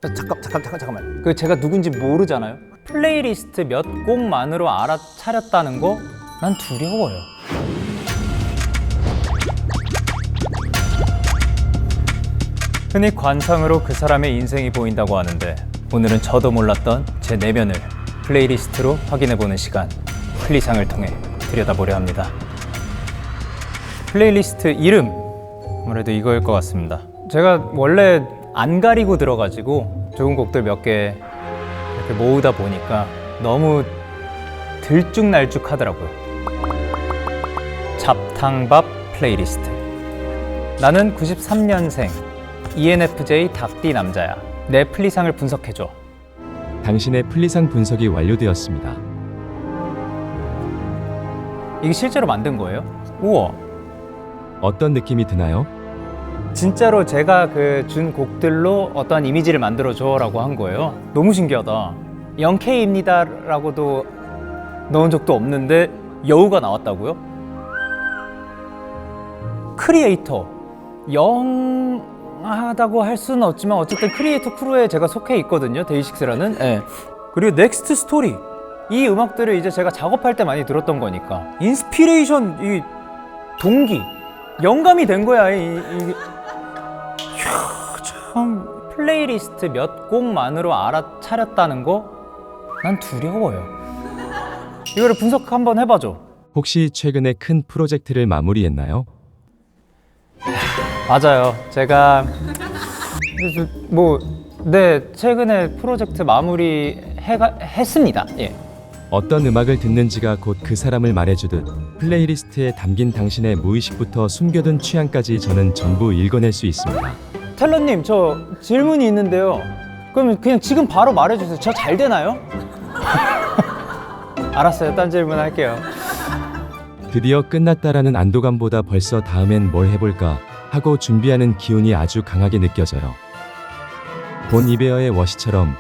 잠깐만. 그 제가 누군지 모르잖아요. 플레이리스트 몇 곡만으로 알아차렸다는 거 난 두려워요. 흔히 관상으로 그 사람의 인생이 보인다고 하는데 오늘은 저도 몰랐던 제 내면을 플레이리스트로 확인해보는 시간, 플리상을 통해 들여다보려 합니다. 플레이리스트 이름, 아무래도 이거일 것 같습니다. 제가 원래 안 가리고 들어가지고 좋은 곡들 몇 개 이렇게 모으다 보니까 너무 들쭉날쭉하더라고요. 잡탕밥 플레이리스트. 나는 93년생 ENFJ 닭띠 남자야. 내 플리상을 분석해줘. 당신의 플리상 분석이 완료되었습니다. 이게 실제로 만든 거예요? 우와. 어떤 느낌이 드나요? 진짜로 제가 그 준 곡들로 어떠한 이미지를 만들어줘라고 한 거예요. 너무 신기하다. 0K입니다 라고도 넣은 적도 없는데 여우가 나왔다고요? 크리에이터. 영하다고 할 수는 없지만 어쨌든 크리에이터 크루에 제가 속해 있거든요. 데이식스라는. 네. 그리고 넥스트 스토리. 이 음악들을 이제 제가 작업할 때 많이 들었던 거니까 인스피레이션, 이 동기, 영감이 된 거야. 참 플레이리스트 몇 곡만으로 알아차렸다는 거 난 두려워요. 이거를 분석 한번 해봐줘. 혹시 최근에 큰 프로젝트를 마무리했나요? 맞아요. 제가 최근에 프로젝트 마무리 했습니다. 예. 어떤 음악을 듣는지가 곧 그 사람을 말해주듯 플레이리스트에 담긴 당신의 무의식부터 숨겨둔 취향까지 저는 전부 읽어낼 수 있습니다. 텔러님, 저 질문이 있는데요. 그러면 그냥 지금 바로 말해주세요. 저 잘 되나요? 알았어요. 딴 질문 할게요. 드디어 끝났다라는 안도감보다 벌써 다음엔 뭘 해볼까 하고 준비하는 기운이 아주 강하게 느껴져요. 본 이베어의 워시처럼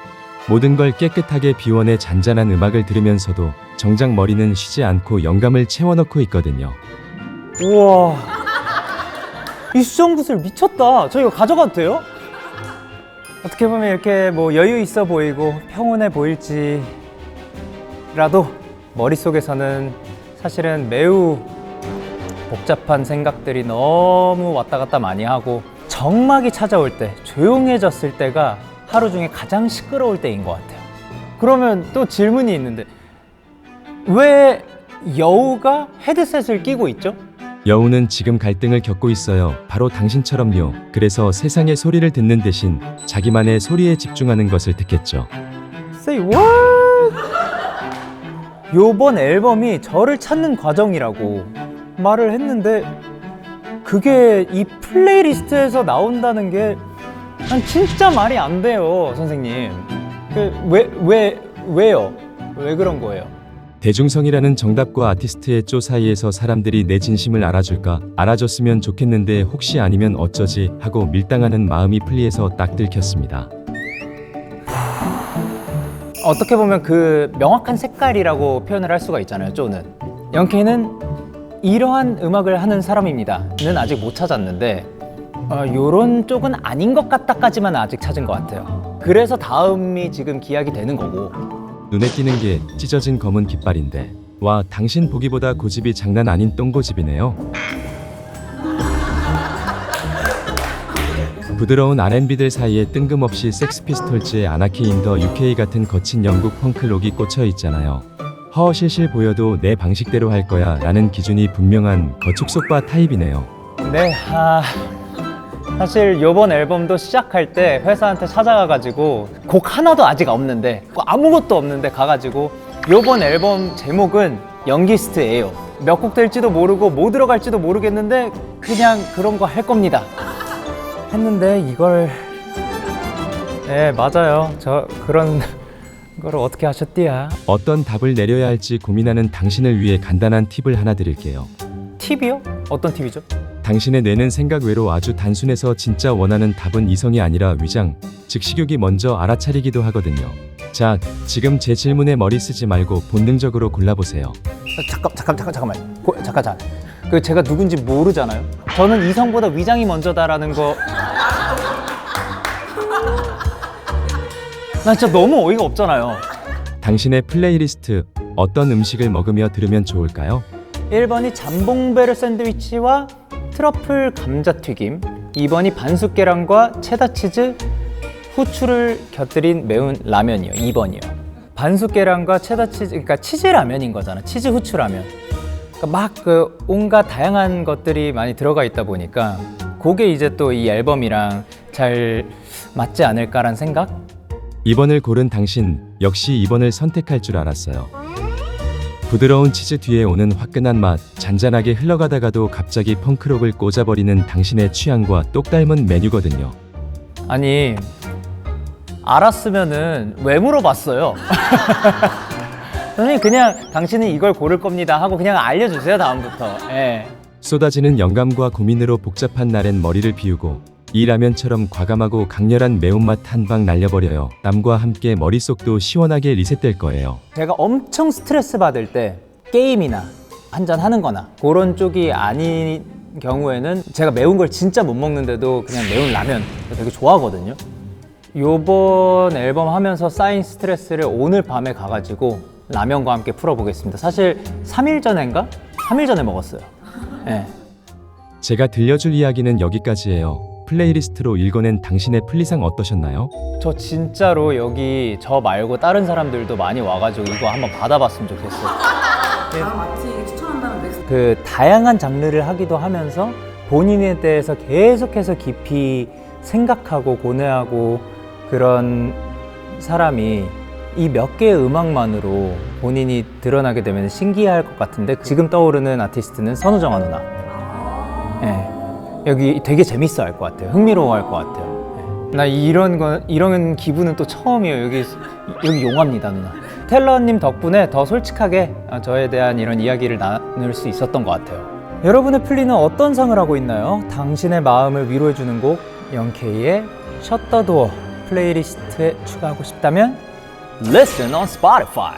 모든 걸 깨끗하게 비워내 잔잔한 음악을 들으면서도 정작 머리는 쉬지 않고 영감을 채워넣고 있거든요. 우와, 이 수정붓을 미쳤다. 저 이거 가져가도 돼요? 어떻게 보면 이렇게 뭐 여유 있어 보이고 평온해 보일지라도 머릿속에서는 사실은 매우 복잡한 생각들이 너무 왔다 갔다 많이 하고 정막이 찾아올 때, 조용해졌을 때가 하루 중에 가장 시끄러울 때인 것 같아요. 그러면 또 질문이 있는데 왜 여우가 헤드셋을 끼고 있죠? 여우는 지금 갈등을 겪고 있어요. 바로 당신처럼요. 그래서 세상의 소리를 듣는 대신 자기만의 소리에 집중하는 것을 듣겠죠. Say what? 요번 앨범이 저를 찾는 과정이라고 말을 했는데 그게 이 플레이리스트에서 나온다는 게 난 진짜 말이 안 돼요, 선생님. 왜요? 왜 그런 거예요? 대중성이라는 정답과 아티스트의 쪼 사이에서 사람들이 내 진심을 알아줄까? 알아줬으면 좋겠는데 혹시 아니면 어쩌지? 하고 밀당하는 마음이 플리에서 딱 들켰습니다. 어떻게 보면 그 명확한 색깔이라고 표현을 할 수가 있잖아요, 쪼는. 영케이는 이러한 음악을 하는 사람입니다는 아직 못 찾았는데 요런 쪽은 아닌 것 같다까지만 아직 찾은 것 같아요. 그래서 다음이 지금 기약이 되는 거고. 눈에 띄는 게 찢어진 검은 깃발인데 와, 당신 보기보다 고집이 장난 아닌 똥고집이네요. 부드러운 R&B들 사이에 뜬금없이 섹스피스톨즈의 아나키 인 더 UK 같은 거친 영국 펑크록이 꽂혀 있잖아요. 허허실실 보여도 내 방식대로 할 거야 라는 기준이 분명한 거축속바 타입이네요. 네, 사실 요번 앨범도 시작할 때 회사한테 찾아가가지고 곡 하나도 아직 없는데 아무것도 없는데 가가지고 요번 앨범 제목은 영기스트예요. 몇 곡 될지도 모르고 뭐 들어갈지도 모르겠는데 그냥 그런 거 할 겁니다 했는데 이걸 네, 맞아요. 저 그런 걸 어떻게 하셨디야? 어떤 답을 내려야 할지 고민하는 당신을 위해 간단한 팁을 하나 드릴게요. 팁이요? 어떤 팁이죠? 당신의 뇌는 생각 외로 아주 단순해서 진짜 원하는 답은 이성이 아니라 위장, 즉 식욕이 먼저 알아차리기도 하거든요. 자, 지금 제 질문에 머리 쓰지 말고 본능적으로 골라보세요. 잠깐. 그 제가 누군지 모르잖아요. 저는 이성보다 위장이 먼저다라는 거 나 진짜 너무 어이가 없잖아요. 당신의 플레이리스트 어떤 음식을 먹으며 들으면 좋을까요? 1번이 잠봉베르 샌드위치와 트러플 감자튀김, 2번이 반숙 계란과 체다치즈, 후추를 곁들인 매운 라면이요. 2번이요. 반숙 계란과 체다치즈, 그러니까 치즈 라면인 거잖아. 치즈 후추 라면. 그러니까 막 그 온갖 다양한 것들이 많이 들어가 있다 보니까 그게 이제 또 이 앨범이랑 잘 맞지 않을까란 생각? 2번을 고른 당신 역시 2번을 선택할 줄 알았어요. 부드러운 치즈 뒤에 오는 화끈한 맛, 잔잔하게 흘러가다가도 갑자기 펑크록을 꽂아버리는 당신의 취향과 똑 닮은 메뉴거든요. 아니, 알았으면은 왜 물어봤어요? 선생님 그냥 당신은 이걸 고를 겁니다 하고 그냥 알려주세요 다음부터. 예. 쏟아지는 영감과 고민으로 복잡한 날엔 머리를 비우고 이 라면처럼 과감하고 강렬한 매운맛 한 방 날려버려요. 땀과 함께 머릿속도 시원하게 리셋될 거예요. 제가 엄청 스트레스 받을 때 게임이나 한잔 하는 거나 그런 쪽이 아닌 경우에는 제가 매운 걸 진짜 못 먹는데도 그냥 매운 라면 되게 좋아하거든요. 요번 앨범 하면서 쌓인 스트레스를 오늘 밤에 가가지고 라면과 함께 풀어보겠습니다. 사실 3일 전인가? 3일 전에 먹었어요. 네. 제가 들려줄 이야기는 여기까지예요. 플레이리스트로 읽어낸 당신의 플리상 어떠셨나요? 저 진짜로 여기 저 말고 다른 사람들도 많이 와가지고 이거 한번 받아봤으면 좋겠어요. 다음 아티에게 추천한다는 넥스트. 그 다양한 장르를 하기도 하면서 본인에 대해서 계속해서 깊이 생각하고 고뇌하고 그런 사람이 이 몇 개의 음악만으로 본인이 드러나게 되면 신기할 것 같은데 지금 떠오르는 아티스트는 선우정아 누나. 네. 여기 되게 재밌어 할 것 같아요. 흥미로워 할 것 같아요. 네. 나 이런 기분은 또 처음이에요. 여기 용합니다 누나. 텔러님 덕분에 더 솔직하게 저에 대한 이런 이야기를 나눌 수 있었던 것 같아요. 여러분의 플리는 어떤 상을 하고 있나요? 당신의 마음을 위로해주는 곡 영케이의 셧더 도어 플레이리스트에 추가하고 싶다면 Listen on Spotify.